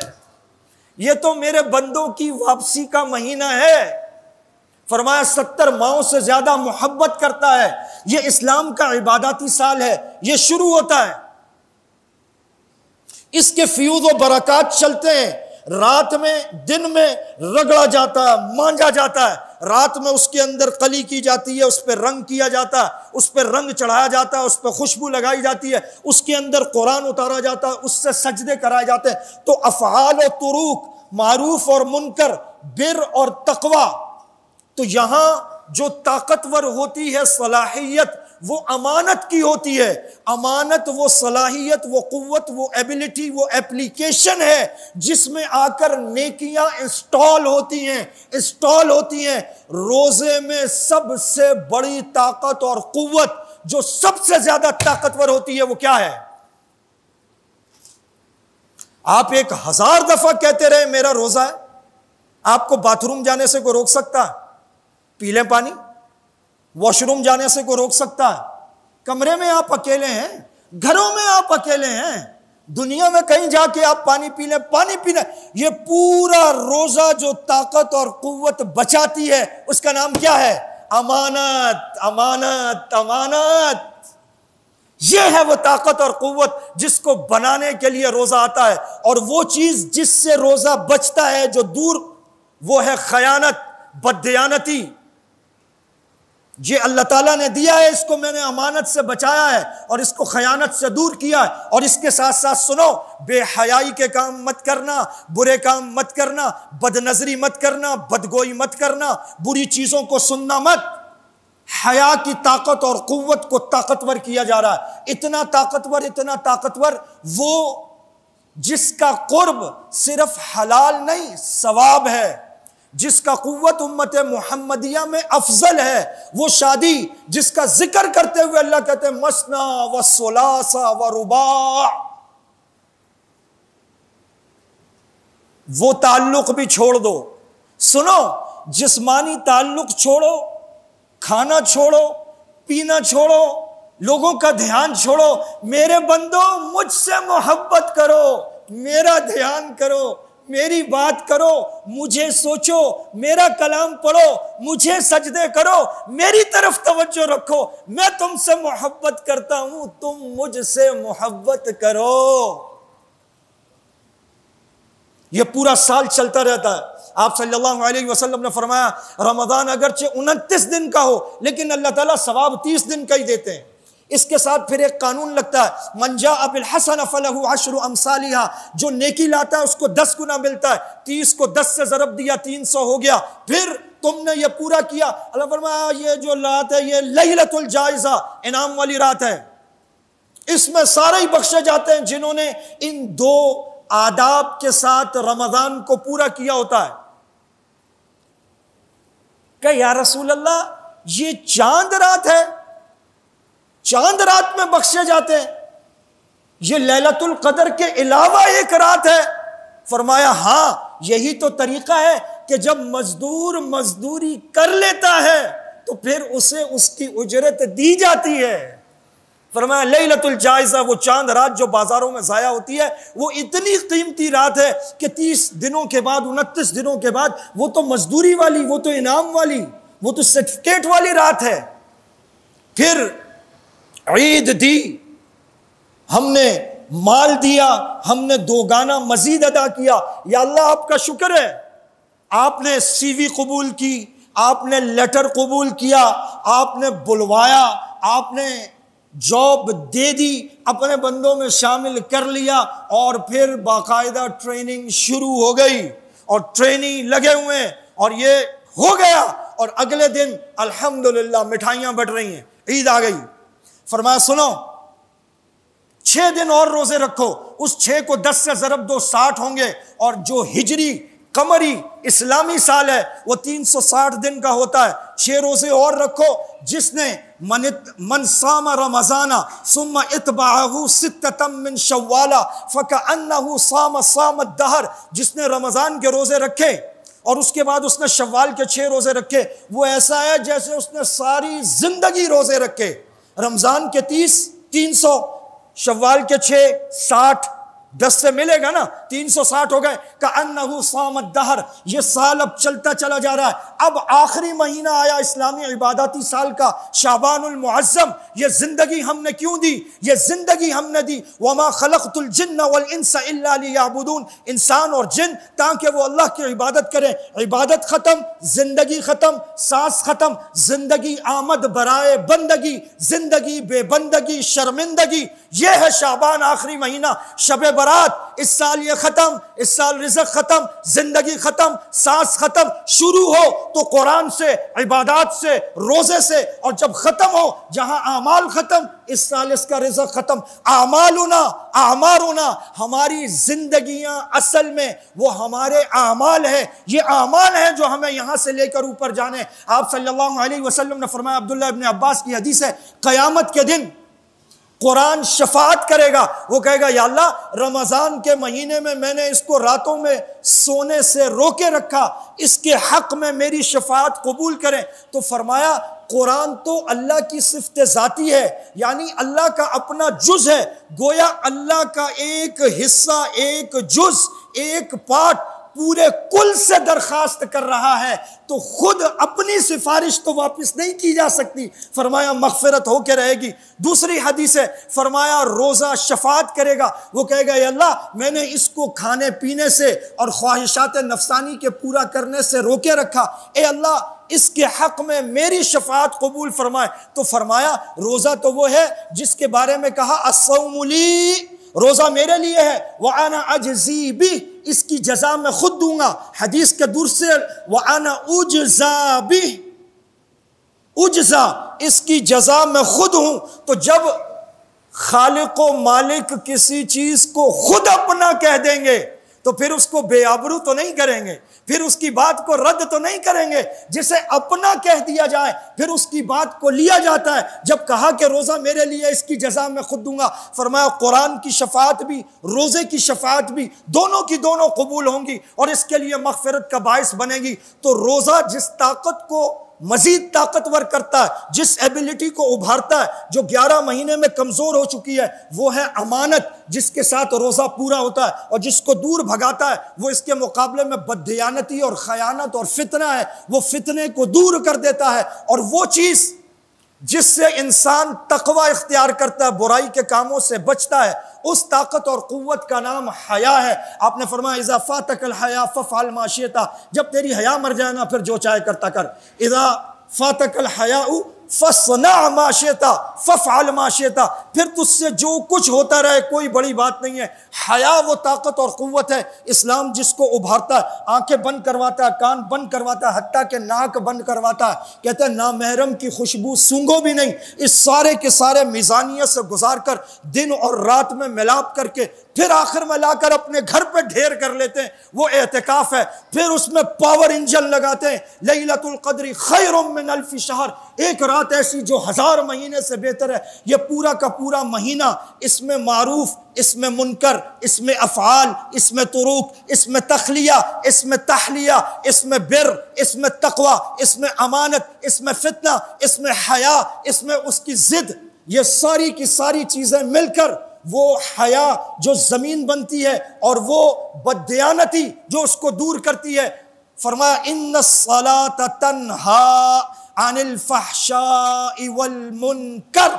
یہ تو میرے بندوں کی واپسی کا مہینہ ہے۔ فرمایا 70 ماؤں سے زیادہ محبت کرتا ہے۔ یہ اسلام کا عباداتی سال ہے، یہ شروع ہوتا ہے، اس کے فیوز و برکات چلتے ہیں۔ رات میں، دن میں رگڑا جاتا ہے، مانجا جاتا ہے، رات میں اس کے اندر قلی کی جاتی ہے، اس پہ رنگ کیا جاتا ہے، اس پہ رنگ چڑھایا جاتا ہے، اس پہ خوشبو لگائی جاتی ہے، اس کے اندر قرآن اتارا جاتا ہے، اس سے سجدے کرائے جاتے ہیں۔ تو افعال و طروق، معروف اور منکر، بر اور تقوی، تو یہاں جو طاقتور ہوتی ہے صلاحیت، وہ امانت کی ہوتی ہے. امانت وہ صلاحیت، وہ قوت، وہ ایبلٹی، وہ ایپلیکیشن ہے جس میں آ کر نیکیاں انسٹال ہوتی ہیں. روزے میں سب سے بڑی طاقت اور قوت جو سب سے زیادہ طاقتور ہوتی ہے وہ کیا ہے؟ آپ 1000 دفعہ کہتے رہے میرا روزہ ہے، آپ کو باتھ روم جانے سے کوئی روک سکتا ہے؟ پی لیں پانی. واش روم جانے سے کوئی روک سکتا ہے؟ کمرے میں آپ اکیلے ہیں، گھروں میں آپ اکیلے ہیں، دنیا میں کہیں جا کے آپ پانی پی لیں، پانی پینا. یہ پورا روزہ جو طاقت اور قوت بچاتی ہے اس کا نام کیا ہے؟ امانت. امانت امانت یہ ہے وہ طاقت اور قوت جس کو بنانے کے لیے روزہ آتا ہے. اور وہ چیز جس سے روزہ بچتا ہے جو دور، وہ ہے خیانت، بددیانتی. یہ اللہ تعالیٰ نے دیا ہے، اس کو میں نے امانت سے بچایا ہے اور اس کو خیانت سے دور کیا ہے. اور اس کے ساتھ ساتھ سنو، بے حیائی کے کام مت کرنا، برے کام مت کرنا، بد نظری مت کرنا، بدگوئی مت کرنا، بری چیزوں کو سننا مت. حیا کی طاقت اور قوت کو طاقتور کیا جا رہا ہے. اتنا طاقتور وہ جس کا قرب صرف حلال نہیں ثواب ہے، جس کا قوت امت محمدیہ میں افضل ہے. وہ شادی جس کا ذکر کرتے ہوئے اللہ کہتے ہیں مثنا و ثلاث و رباع. وہ تعلق بھی چھوڑ دو. سنو، جسمانی تعلق چھوڑو، کھانا چھوڑو، پینا چھوڑو، لوگوں کا دھیان چھوڑو. میرے بندو مجھ سے محبت کرو، میرا دھیان کرو، میری بات کرو، مجھے سوچو، میرا کلام پڑھو، مجھے سجدے کرو، میری طرف توجہ رکھو. میں تم سے محبت کرتا ہوں، تم مجھ سے محبت کرو. یہ پورا سال چلتا رہتا ہے. آپ صلی اللہ علیہ وسلم نے فرمایا رمضان اگرچہ 29 دن کا ہو لیکن اللہ تعالیٰ ثواب 30 دن کا ہی دیتے ہیں. اس کے ساتھ پھر ایک قانون لگتا ہے، من جاء بالحسنہ فلہ 10 امثالھا. جو نیکی لاتا ہے اس کو 10 گنا ملتا ہے. 30 کو 10 سے ضرب دیا 300 ہو گیا. پھر تم نے یہ پورا کیا، اللہ فرمایا یہ جو رات ہے یہ لیلۃ الجائزہ، انعام والی رات ہے، اس میں سارے ہی بخشے جاتے ہیں جنہوں نے ان 2 آداب کے ساتھ رمضان کو پورا کیا ہوتا ہے. کہ یا رسول اللہ یہ چاند رات ہے، چاند رات میں بخشے جاتے ہیں، یہ لیلۃ القدر کے علاوہ ایک رات ہے؟ فرمایا ہاں، یہی تو طریقہ ہے کہ جب مزدور مزدوری کر لیتا ہے تو پھر اسے اس کی اجرت دی جاتی ہے. فرمایا لیلۃ الجائزہ، وہ چاند رات جو بازاروں میں ضائع ہوتی ہے، وہ اتنی قیمتی رات ہے کہ 30 دنوں کے بعد، 29 دنوں کے بعد وہ تو مزدوری والی، وہ تو انعام والی، وہ تو سرٹیفکیٹ والی رات ہے. پھر عید دی، ہم نے مال دیا، ہم نے 2 گانا مزید ادا کیا. یا اللہ آپ کا شکر ہے، آپ نے سی وی قبول کی، آپ نے لیٹر قبول کیا، آپ نے بلوایا، آپ نے جاب دے دی، اپنے بندوں میں شامل کر لیا، اور پھر باقاعدہ ٹریننگ شروع ہو گئی اور ٹریننگ لگے ہوئے ہیں اور یہ ہو گیا. اور اگلے دن الحمدللہ مٹھائیاں بٹ رہی ہیں، عید آ گئی. فرمایا سنو 6 دن اور روزے رکھو. اس 6 کو 10 سے ضرب دو 60 ہوں گے. اور جو ہجری قمری اسلامی سال ہے وہ 360 دن کا ہوتا ہے. 6 روزے اور رکھو. جس نے من صام رمضان ثم اتبعه 6 من شوال فكأنه صام الدهر. جس نے رمضان کے روزے رکھے اور اس کے بعد اس نے شوال کے 6 روزے رکھے، وہ ایسا ہے جیسے اس نے ساری زندگی روزے رکھے. رمضان کے 30، 300، شوال کے 6، 60، 10 سے ملے گا نا، 360 ہو گئے. کأنہ صام الدہر، یہ سال اب چلتا چلا جا رہا ہے. اب آخری مہینہ آیا اسلامی عباداتی سال کا، شعبان المعظم. یہ زندگی ہم نے کیوں دی؟ یہ زندگی ہم نے دی وما خلقت الجن والانس الا لیعبدون، انسان اور جن تاکہ وہ اللہ کی عبادت کریں. عبادت ختم، زندگی ختم، سانس ختم، زندگی آمد برائے بندگی، زندگی بے بندگی، شرمندگی. یہ ہے شعبان آخری مہینہ. شب برات، اس سال یہ ختم، اس سال رزق ختم، زندگی ختم، سانس ختم، شروع ہو تو قرآن سے، عبادات سے، روزے سے، اور جب ختم ہو جہاں اعمال ختم، اس سال اس کا رزق ختم۔ اعمالنا اعمارنا، ہماری زندگیاں اصل میں وہ ہمارے اعمال ہیں، یہ اعمال ہیں جو ہمیں یہاں سے لے کر اوپر جانے۔ آپ صلی اللہ علیہ وسلم نے فرمایا، عبداللہ ابن عباس کی حدیث ہے، قیامت کے دن قرآن شفاعت کرے گا، وہ کہے گا یا اللہ رمضان کے مہینے میں نے اس کو راتوں میں سونے سے روکے رکھا، اس کے حق میں میری شفاعت قبول کریں۔ تو فرمایا قرآن تو اللہ کی صفت ذاتی ہے، یعنی اللہ کا اپنا جز ہے، گویا اللہ کا ایک حصہ، ایک جز، ایک پارٹ پورے کل سے درخواست کر رہا ہے، تو خود اپنی سفارش تو واپس نہیں کی جا سکتی، فرمایا مغفرت ہو کے رہے گی۔ دوسری حدیث ہے، فرمایا روزہ شفاعت کرے گا، وہ کہے گا یا اللہ میں نے اس کو کھانے پینے سے اور خواہشات نفسانی کے پورا کرنے سے روکے رکھا، اے اللہ اس کے حق میں میری شفاعت قبول فرمائے۔ تو فرمایا روزہ تو وہ ہے جس کے بارے میں کہا الصوم لی، روزہ میرے لیے ہے، وَأَنَا أَجْزِي بِهِ، اس کی جزا میں خود دوں گا۔ حدیث کے دوسرے وَأَنَا أُجْزَى بِهِ، اجزا، اس کی جزا میں خود ہوں۔ تو جب خالق و مالک کسی چیز کو خود اپنا کہہ دیں گے تو پھر اس کو بے آبرو تو نہیں کریں گے، پھر اس کی بات کو رد تو نہیں کریں گے۔ جسے اپنا کہہ دیا جائے پھر اس کی بات کو لیا جاتا ہے۔ جب کہا کہ روزہ میرے لیے، اس کی جزا میں خود دوں گا، فرمایا قرآن کی شفاعت بھی، روزے کی شفاعت بھی، دونوں کی دونوں قبول ہوں گی اور اس کے لیے مغفرت کا باعث بنے گی۔ تو روزہ جس طاقت کو مزید طاقتور کرتا ہے، جس ایبلٹی کو ابھارتا ہے، جو 11 مہینے میں کمزور ہو چکی ہے، وہ ہے امانت، جس کے ساتھ روزہ پورا ہوتا ہے، اور جس کو دور بھگاتا ہے وہ اس کے مقابلے میں بددیانتی اور خیانت اور فتنہ ہے، وہ فتنے کو دور کر دیتا ہے۔ اور وہ چیز جس سے انسان تقوی اختیار کرتا ہے، برائی کے کاموں سے بچتا ہے، اس طاقت اور قوت کا نام حیا ہے۔ آپ نے فرمایا اذا فاتک الحیا فافعل ما شئت، جب تیری حیا مر جائے نا پھر جو چاہے کرتا کر۔ اذا فاتک الحیا فاصنع ما شئت فافعل ما شئت، پھر تجھ سے جو کچھ ہوتا رہے کوئی بڑی بات نہیں ہے۔ حیا وہ طاقت اور قوت ہے، اسلام جس کو ابھارتا ہے، آنکھیں بند کرواتا ہے، کان بند کرواتا ہے، حتیٰ کہ ناک بند کرواتا ہے، کہتا ہے نامحرم کی خوشبو سونگھو بھی نہیں۔ اس سارے کے سارے میزانیت سے گزار کر، دن اور رات میں ملاپ کر کے، پھر آخر میں لا کر اپنے گھر پہ ڈھیر کر لیتے ہیں، وہ اعتکاف ہے۔ پھر اس میں پاور انجن لگاتے ہیں، لیلۃ القدر خیر من الف شہر، ایک رات ایسی جو 1000 مہینے سے بہتر ہے۔ یہ پورا کا پورا مہینہ، اس میں معروف، اس میں منکر، اس میں افعال، اس میں طرق، اس میں تخلیہ، اس میں تحلیہ، اس میں بر، اس میں تقوی، اس میں امانت، اس میں فتنہ، اس میں حیا، اس میں اس کی ضد، یہ ساری کی ساری چیزیں مل کر وہ حیا جو زمین بنتی ہے اور وہ بددیانتی جو اس کو دور کرتی ہے۔ فرمایا ان الصلاۃ تنہا عن الفحشاء والمنکر،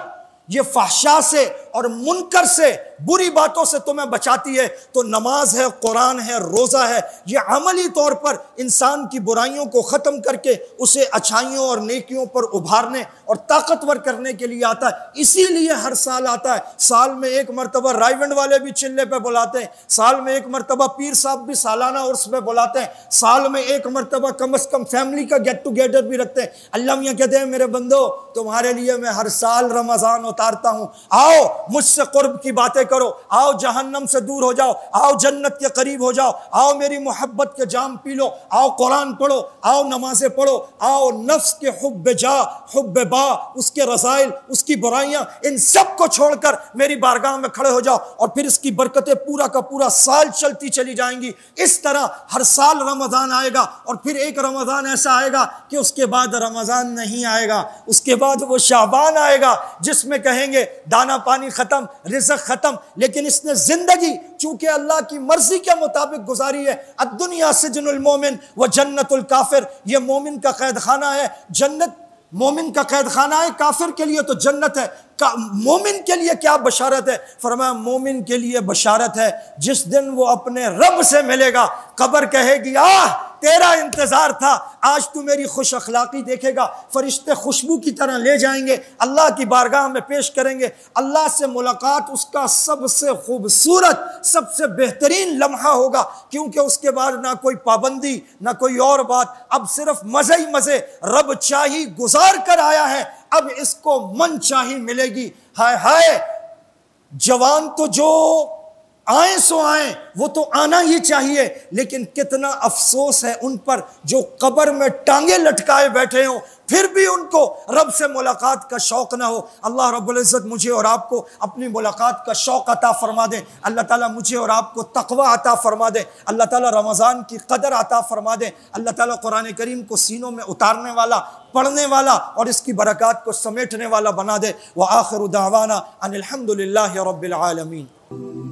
یہ فحشا سے اور منکر سے، بری باتوں سے تمہیں بچاتی ہے۔ تو نماز ہے، قرآن ہے، روزہ ہے، یہ عملی طور پر انسان کی برائیوں کو ختم کر کے اسے اچھائیوں اور نیکیوں پر ابھارنے اور طاقتور کرنے کے لیے آتا ہے۔ اسی لیے ہر سال آتا ہے، سال میں ایک مرتبہ رائیونڈ والے بھی چلے پہ بلاتے ہیں، سال میں ایک مرتبہ پیر صاحب بھی سالانہ عرس پہ بلاتے ہیں، سال میں ایک مرتبہ کم از کم فیملی کا گیٹ ٹوگیدر بھی رکھتے ہیں۔ اللہ میاں کہتے ہیں میرے بندو تمہارے لیے میں ہر سال رمضان اتارتا ہوں، آؤ مجھ سے قرب کی باتیں کرو، آؤ جہنم سے دور ہو جاؤ، آؤ جنت کے قریب ہو جاؤ، آؤ میری محبت کے جام پی لو، آؤ قرآن پڑھو، آؤ نمازیں پڑھو، آؤ نفس کے حب جا، حب با، اس کے رذائل، اس کی برائیاں، ان سب کو چھوڑ کر میری بارگاہ میں کھڑے ہو جاؤ، اور پھر اس کی برکتیں پورا کا پورا سال چلتی چلی جائیں گی۔ اس طرح ہر سال رمضان آئے گا، اور پھر ایک رمضان ایسا آئے گا کہ اس کے بعد رمضان نہیں آئے گا، اس کے بعد وہ شعبان آئے گا جس میں کہیں گے دانا پانی ختم، رزق ختم، لیکن اس نے زندگی چونکہ اللہ کی مرضی کے مطابق گزاری ہے۔ الدنیا سجن المومن و جنت الکافر، یہ مومن کا قید خانہ ہے، جنت مومن کا قید خانہ ہے، کافر کے لیے تو جنت ہے۔ مومن کے لیے کیا بشارت ہے؟ فرمایا مومن کے لیے بشارت ہے جس دن وہ اپنے رب سے ملے گا، قبر کہے گی آہ تیرا انتظار تھا، آج تو میری خوش اخلاقی دیکھے گا، فرشتے خوشبو کی طرح لے جائیں گے، اللہ کی بارگاہ میں پیش کریں گے۔ اللہ سے ملاقات اس کا سب سے خوبصورت، سب سے بہترین لمحہ ہوگا، کیونکہ اس کے بعد نہ کوئی پابندی، نہ کوئی اور بات، اب صرف مزے ہی مزے، رب چاہی گزار کر آیا ہے، اب اس کو من چاہی ملے گی۔ ہائے ہائے، جوان تو جو آئیں سو آئیں، وہ تو آنا ہی چاہیے، لیکن کتنا افسوس ہے ان پر جو قبر میں ٹانگیں لٹکائے بیٹھے ہوں، پھر بھی ان کو رب سے ملاقات کا شوق نہ ہو۔ اللہ رب العزت مجھے اور آپ کو اپنی ملاقات کا شوق عطا فرما دے۔ اللہ تعالیٰ مجھے اور آپ کو تقوی عطا فرما دے۔ اللہ تعالیٰ رمضان کی قدر عطا فرما دے۔ اللہ تعالیٰ قرآن کریم کو سینوں میں اتارنے والا، پڑھنے والا اور اس کی برکات کو سمیٹنے والا بنا دے۔ وآخر دعوانا ان الحمد للہ رب العالمین۔